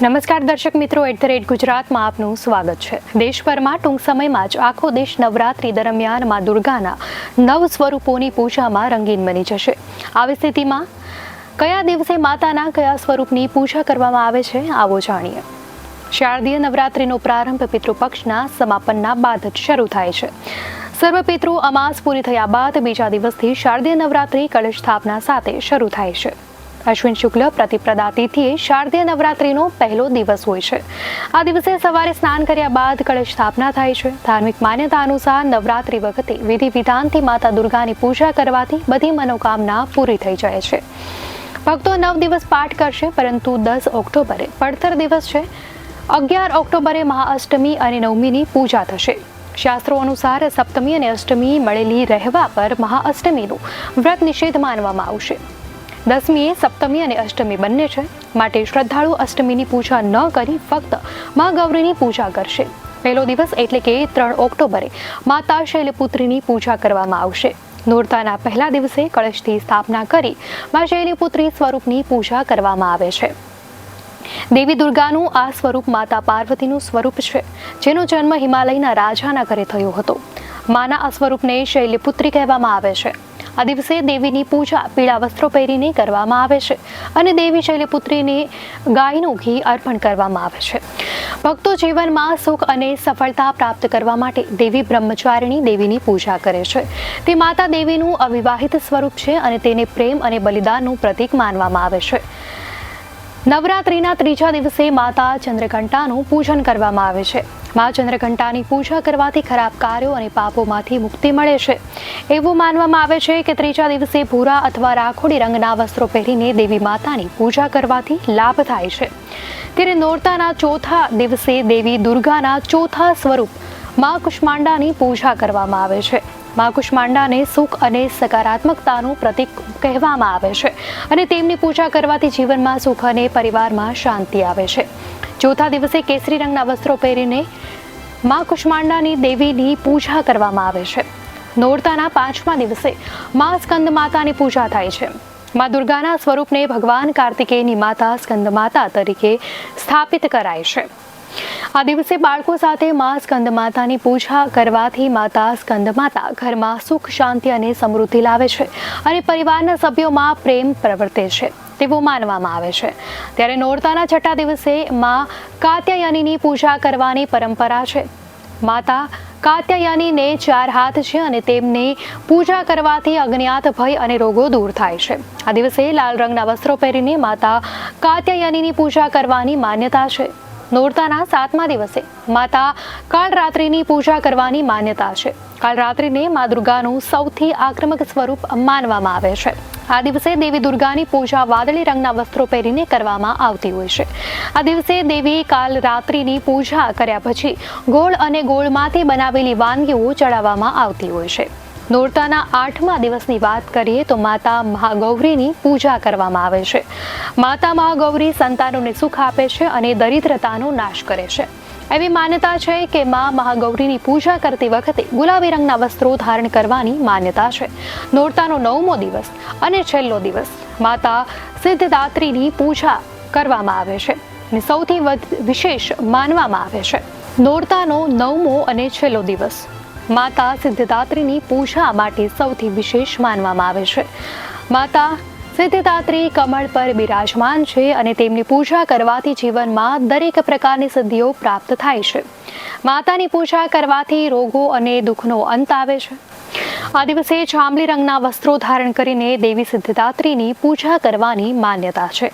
નમસ્કાર દર્શક મિત્રો, @ગુજરાતમાં આપનું સ્વાગત છે। દેશભરમાં ટૂંક સમયમાં જ આખો દેશ નવરાત્રી દરમિયાન માં દુર્ગાના 9 સ્વરૂપોની પૂજામાં રંગીન બની જશે। આવી સ્થિતિમાં કયા દિવસે માતાના કયા સ્વરૂપની પૂજા કરવામાં આવે છે, આવો જાણીએ। શારદીય નવરાત્રીનો પ્રારંભ પિતૃપક્ષના સમાપનના બાદ જ શરૂ થાય છે। સર્વ પિતૃ અમાસ પૂરી થયા બાદ બીજા દિવસથી શારદીય નવરાત્રી કળશ સ્થાપના સાથે શરૂ થાય છે। અશ્વિન શુક્લ પ્રતિપ્રદા તિથિએ શારદીય નવરાત્રીનો પહેલો દિવસ હોય છે। આ દિવસે સવારે સ્નાન કર્યા બાદ કળશ સ્થાપના થાય છે। ધાર્મિક માન્યતા અનુસાર નવરાત્રી વખતે વિધિ વિધાનથી માતા દુર્ગાની પૂજા કરવાથી બધી મનોકામના પૂરી થઈ જાય છે। ભક્તો 9 દિવસ પાઠ કરશે, પરંતુ 10 ઓક્ટોબરે પડતર દિવસ છે। 11 ઓક્ટોબરે મહાઅષ્ટમી અને નવમીની પૂજા થશે। શાસ્ત્રો અનુસાર સપ્તમી અને અષ્ટમી મળેલી રહેવા પર મહાઅષ્ટમીનું વ્રત નિષેધ માનવામાં આવશે। 10મીએ સપ્તમી અને અષ્ટમી બંને છે, માટે શ્રદ્ધાળુ અષ્ટમીની પૂજા ન કરી ફક્ત મા ગૌરીની પૂજા કરશે। પહેલો દિવસ એટલે કે 3 ઓક્ટોબરે માતા શૈલપુત્રીની પૂજા કરવામાં આવશે। નોરતાના પહેલા દિવસે કળશથી સ્થાપના કરી મા શૈલપુત્રી સ્વરૂપની પૂજા કરવામાં આવે છે। દેવી દુર્ગાનું આ સ્વરૂપ માતા પાર્વતીનું સ્વરૂપ છે, જેનો જન્મ હિમાલયના રાજાના ઘરે થયો હતો। માના આ સ્વરૂપને શૈલપુત્રી કહેવામાં આવે છે। આ દિવસે દેવીની પૂજા પીળા વસ્ત્રો પહેરીને કરવામાં આવે છે અને દેવી શૈલપુત્રીને ગાયનું ઘી અર્પણ કરવામાં આવે છે। ભક્તો જીવનમાં સુખ અને સફળતા પ્રાપ્ત કરવા માટે દેવી બ્રહ્મચારિણી દેવીની પૂજા કરે છે। તે માતા દેવીનું અવિવાહિત સ્વરૂપ છે અને તેને પ્રેમ અને બલિદાનનું પ્રતીક માનવામાં આવે છે। નવરાત્રીના ત્રીજા દિવસે માતા ચંદ્રઘંટાનું પૂજન કરવામાં આવે છે। મા ચંદ્રઘંટાની પૂજા કરવાથી ખરાબ કાર્યો અને પાપોમાંથી મુક્તિ મળે છે। એવું માનવામાં આવે છે કે ત્રીજા દિવસે ભૂરા અથવા રાખોડી રંગના વસ્ત્રો પહેરીને દેવી માતાની પૂજા કરવાથી લાભ થાય છે। ત્યારે નોરતાના ચોથા દિવસે દેવી દુર્ગાના ચોથા સ્વરૂપ મા કુષ્માંડાની પૂજા કરવામાં આવે છે। મા કુષ્માંડાને સુખ અને સકારાત્મકતાનું પ્રતીક કહેવામાં આવે છે અને તેમની પૂજા કરવાથી જીવનમાં સુખ અને પરિવારમાં શાંતિ આવે છે। ચોથા દિવસે કેસરી રંગના વસ્ત્રો પહેરીને મા કુષ્માંડાની દેવીની પૂજા કરવામાં આવે છે। નોરતાના 5મા દિવસે મા સ્કંદ માતાની પૂજા થાય છે। મા દુર્ગાના સ્વરૂપને ભગવાન કાર્તિકેયની માતા સ્કંદ માતા તરીકે સ્થાપિત કરાય છે। આ દિવસે બાળકો સાથે મા સ્કંદ માતાની પૂજા કરવાથી માતા સ્કંદ માતા ઘરમાં સુખ, શાંતિ અને સમૃદ્ધિ લાવે છે અને પરિવારના સભ્યોમાં પ્રેમ પ્રવર્તે છે તેવું માનવામાં આવે છે। ત્યારે નોરતાના છઠ્ઠા દિવસે મા કાત્યાયનીની પૂજા કરવાની પરંપરા છે। માતા કાત્યાયનીને 4 હાથ છે અને તેમની પૂજા કરવાથી અજ્ઞાત ભય અને રોગો દૂર થાય છે। આ દિવસે લાલ રંગના વસ્ત્રો પહેરીને માતા કાત્યાયનીની પૂજા કરવાની માન્યતા છે। નોરતાના 7મા દિવસે માતા કાળરાત્રિની પૂજા કરવાની માન્યતા છે। કાળરાત્રિને મા દુર્ગાનું સૌથી આક્રમક સ્વરૂપ માનવામાં આવે છે। આ દિવસે દેવી દુર્ગાની પૂજા વાદળી રંગના વસ્ત્રો પહેરીને કરવામાં આવતી હોય છે। આ દિવસે દેવી કાલરાત્રિની પૂજા કર્યા પછી ગોળ અને ગોળમાંથી બનાવેલી વાનગીઓ ચડાવવામાં આવતી હોય છે। નોરતાના 8મા દિવસની વાત કરીએ તો માતા મહાગૌરીની પૂજા કરવામાં આવે છે। માતા મહાગૌરી સંતાનોને સુખ આપે છે અને દરિદ્રતાનો નાશ કરે છે। એવી માન્યતા છે કે મા મહાગૌરીની પૂજા કરતી વખતે ગુલાબી રંગના વસ્ત્રો ધારણ કરવાની માન્યતા છે। નોરતાનો 9મો દિવસ અને છેલ્લો દિવસ માતા સિદ્ધદાત્રીની પૂજા કરવામાં આવે છે અને સૌથી વિશેષ માનવામાં આવે છે। નોરતાનો 9મો અને છેલ્લો દિવસ માતા સિદ્ધદાત્રીની પૂજા માટે સૌથી વિશેષ માનવામાં આવે છે। માતા સિદ્ધદાત્રી કમળ પર બિરાજમાન છે અને તેમની પૂજા કરવાથી જીવનમાં દરેક પ્રકારની સિદ્ધિઓ પ્રાપ્ત થાય છે। માતાની પૂજા કરવાથી રોગો અને દુઃખનો અંત આવે છે। આ દિવસે જાંબલી રંગના વસ્ત્રો ધારણ કરીને દેવી સિદ્ધદાત્રીની પૂજા કરવાની માન્યતા છે।